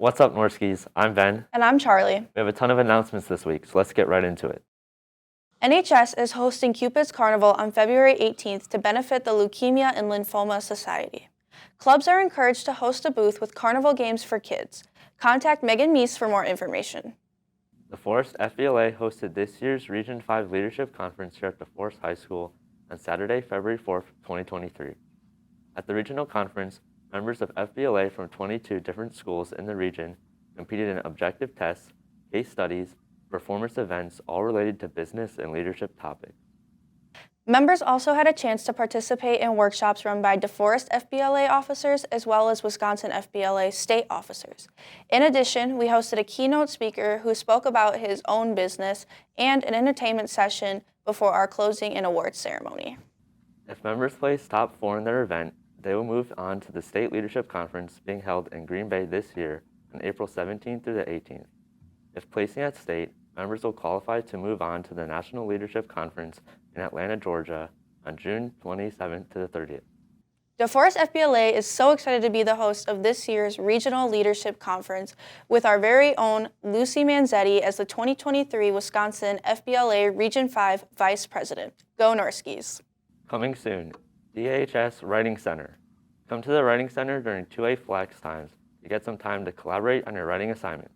What's up, Norskies? I'm Ben. And I'm Charlie. We have a ton of announcements this week, so let's get right into it. NHS is hosting Cupid's Carnival on February 18th to benefit the Leukemia and Lymphoma Society. Clubs are encouraged to host a booth with carnival games for kids. Contact Megan Meese for more information. DeForest FBLA hosted this year's Region 5 Leadership Conference here at DeForest High School on Saturday, February 4th, 2023. At the regional conference, members of FBLA from 22 different schools in the region competed in objective tests, case studies, performance events, all related to business and leadership topics. Members also had a chance to participate in workshops run by DeForest FBLA officers as well as Wisconsin FBLA state officers. In addition, we hosted a keynote speaker who spoke about his own business and an entertainment session before our closing and awards ceremony. If members place top 4 in their event, they will move on to the State Leadership Conference being held in Green Bay this year on April 17th through the 18th. If placing at state, members will qualify to move on to the National Leadership Conference in Atlanta, Georgia on June 27th to the 30th. DeForest FBLA is so excited to be the host of this year's Regional Leadership Conference with our very own Lucy Manzetti as the 2023 Wisconsin FBLA Region 5 Vice President. Go Norskies! Coming soon, DHS Writing Center. Come to the Writing Center during 2A flex times to get some time to collaborate on your writing assignment.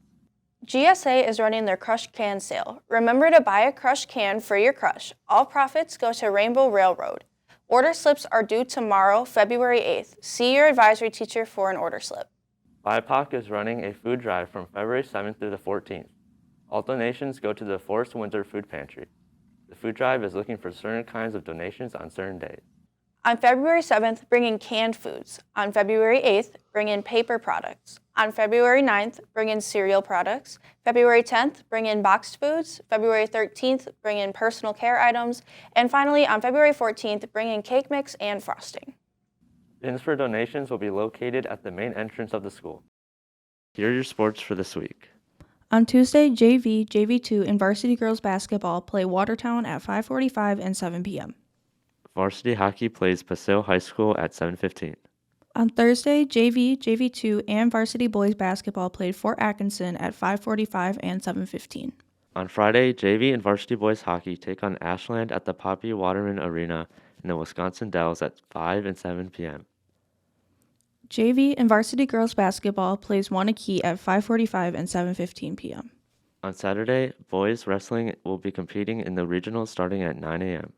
GSA is running their Crush Can sale. Remember to buy a Crush Can for your crush. All profits go to Rainbow Railroad. Order slips are due tomorrow, February 8th. See your advisory teacher for an order slip. BIPOC is running a food drive from February 7th through the 14th. All donations go to the Forest Windsor Food Pantry. The food drive is looking for certain kinds of donations on certain days. On February 7th, bring in canned foods. On February 8th, bring in paper products. On February 9th, bring in cereal products. February 10th, bring in boxed foods. February 13th, bring in personal care items. And finally, on February 14th, bring in cake mix and frosting. Bins for donations will be located at the main entrance of the school. Here are your sports for this week. On Tuesday, JV, JV2, and varsity girls basketball play Watertown at 5:45 and 7 p.m. Varsity hockey plays Paseo High School at 7:15. On Thursday, JV, JV2, and varsity boys basketball played Fort Atkinson at 5:45 and 7:15. On Friday, JV and varsity boys hockey take on Ashland at the Poppy Waterman Arena in the Wisconsin Dells at 5 and 7 p.m. JV and varsity girls basketball plays Wanakee at 5:45 and 7:15 p.m. On Saturday, boys wrestling will be competing in the regionals starting at 9 a.m.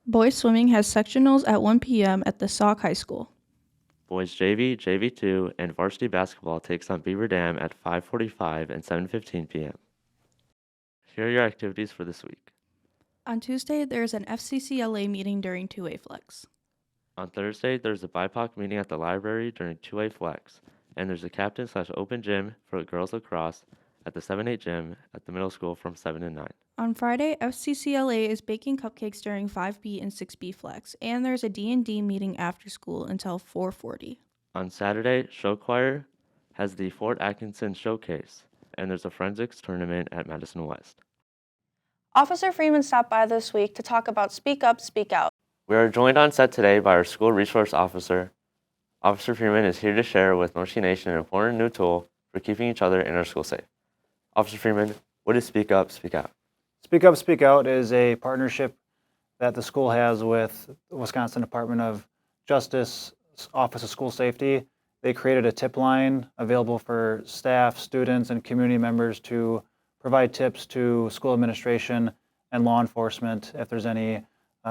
Boys swimming has sectionals at 1 p.m. at the Sauk High School. Boys JV, JV2, and varsity basketball takes on Beaver Dam at 5:45 and 7:15 p.m. Here are your activities for this week. On Tuesday, there is an FCCLA meeting during 2A Flex. On Thursday, there's a BIPOC meeting at the library during 2A Flex, and there's a captain/open gym for girls lacrosse at the 7-8 gym at the middle school from 7 to 9. On Friday, FCCLA is baking cupcakes during 5B and 6B Flex, and there's a D&D meeting after school until 4:40. On Saturday, Show Choir has the Fort Atkinson Showcase, and there's a forensics tournament at Madison West. Officer Freeman stopped by this week to talk about Speak Up, Speak Out. We are joined on set today by our school resource officer. Officer Freeman is here to share with North Nation an important new tool for keeping each other in our school safe. Officer Freeman, what is Speak Up, Speak Out? Speak Up, Speak Out is a partnership that the school has with the Wisconsin Department of Justice Office of School Safety. They created a tip line available for staff, students, and community members to provide tips to school administration and law enforcement if there's any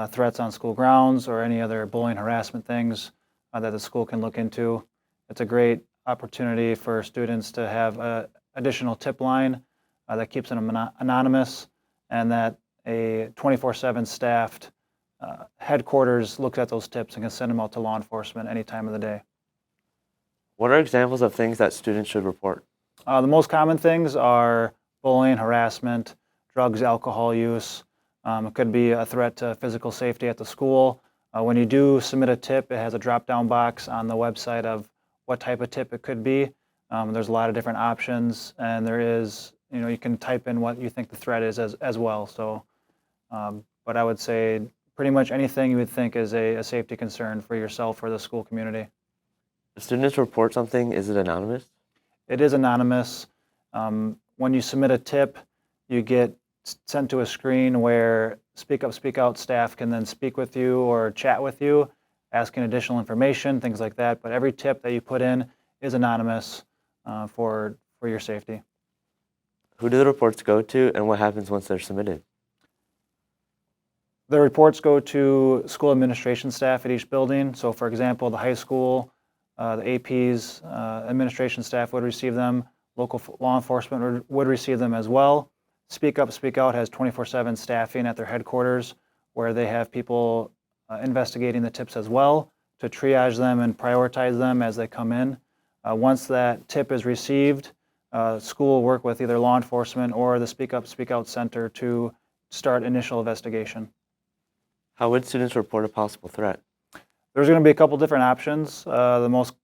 threats on school grounds or any other bullying, harassment things that the school can look into. It's a great opportunity for students to have an additional tip line that keeps them anonymous, and that a 24/7 staffed headquarters looks at those tips and can send them out to law enforcement any time of the day. What are examples of things that students should report? The most common things are bullying, harassment, drugs, alcohol use. It could be a threat to physical safety at the school. When you do submit a tip, it has a drop-down box on the website of what type of tip it could be. There's a lot of different options, and there is, you can type in what you think the threat is as well. So, but I would say pretty much anything you would think is a safety concern for yourself or the school community. If students report something, is it anonymous? It is anonymous. When you submit a tip, you get sent to a screen where Speak Up, Speak Out staff can then speak with you or chat with you, asking additional information, things like that. But every tip that you put in is anonymous for your safety. Who do the reports go to, and what happens once they're submitted? The reports go to school administration staff at each building. So for example, the high school, the APs, administration staff would receive them. Local law enforcement would receive them as well. Speak Up, Speak Out has 24/7 staffing at their headquarters where they have people investigating the tips as well to triage them and prioritize them as they come in. Once that tip is received, school will work with either law enforcement or the Speak Up, Speak Out Center to start initial investigation. How would students report a possible threat? There's going to be a couple different options. The most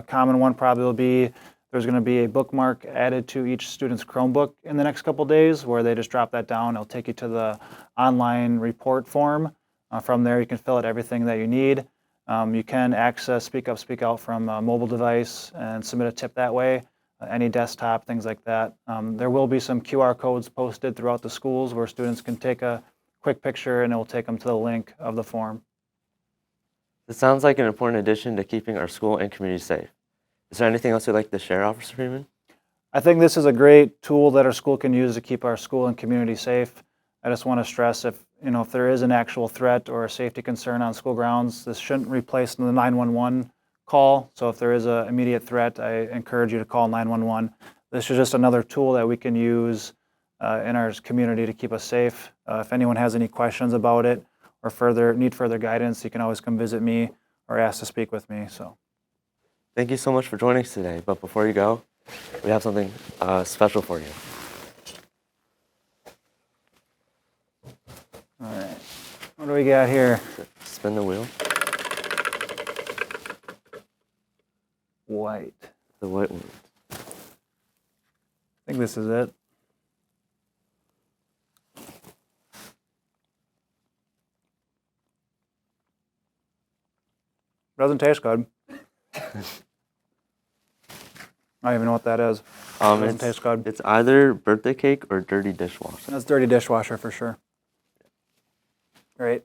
common one probably will be there's going to be a bookmark added to each student's Chromebook in the next couple days where they just drop that down. It'll take you to the online report form. From there, you can fill out everything that you need. You can access Speak Up, Speak Out from a mobile device and submit a tip that way, any desktop, things like that. There will be some QR codes posted throughout the schools where students can take a quick picture and it will take them to the link of the form. This sounds like an important addition to keeping our school and community safe. Is there anything else you'd like to share, Officer Freeman? I think this is a great tool that our school can use to keep our school and community safe. I just want to stress if there is an actual threat or a safety concern on school grounds, this shouldn't replace the 911 call. So if there is an immediate threat, I encourage you to call 911. This is just another tool that we can use in our community to keep us safe. If anyone has any questions about it or need further guidance, you can always come visit me or ask to speak with me. So, thank you so much for joining us today. But before you go, we have something special for you. All right, what do we got here? Spin the wheel. White. The white one. I think this is it. Doesn't taste good. I don't even know what that is. Doesn't taste good. It's either birthday cake or dirty dishwasher. That's dirty dishwasher for sure. Great.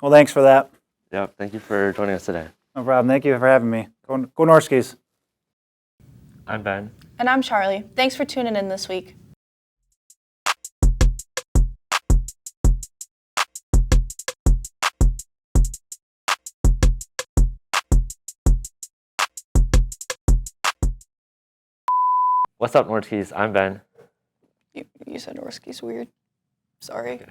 Well, thanks for that. Yeah, thank you for joining us today. No problem. Thank you for having me. Go Norskies. I'm Ben. And I'm Charlie. Thanks for tuning in this week. What's up, North Keys? I'm Ben. You said Orski's weird. Sorry.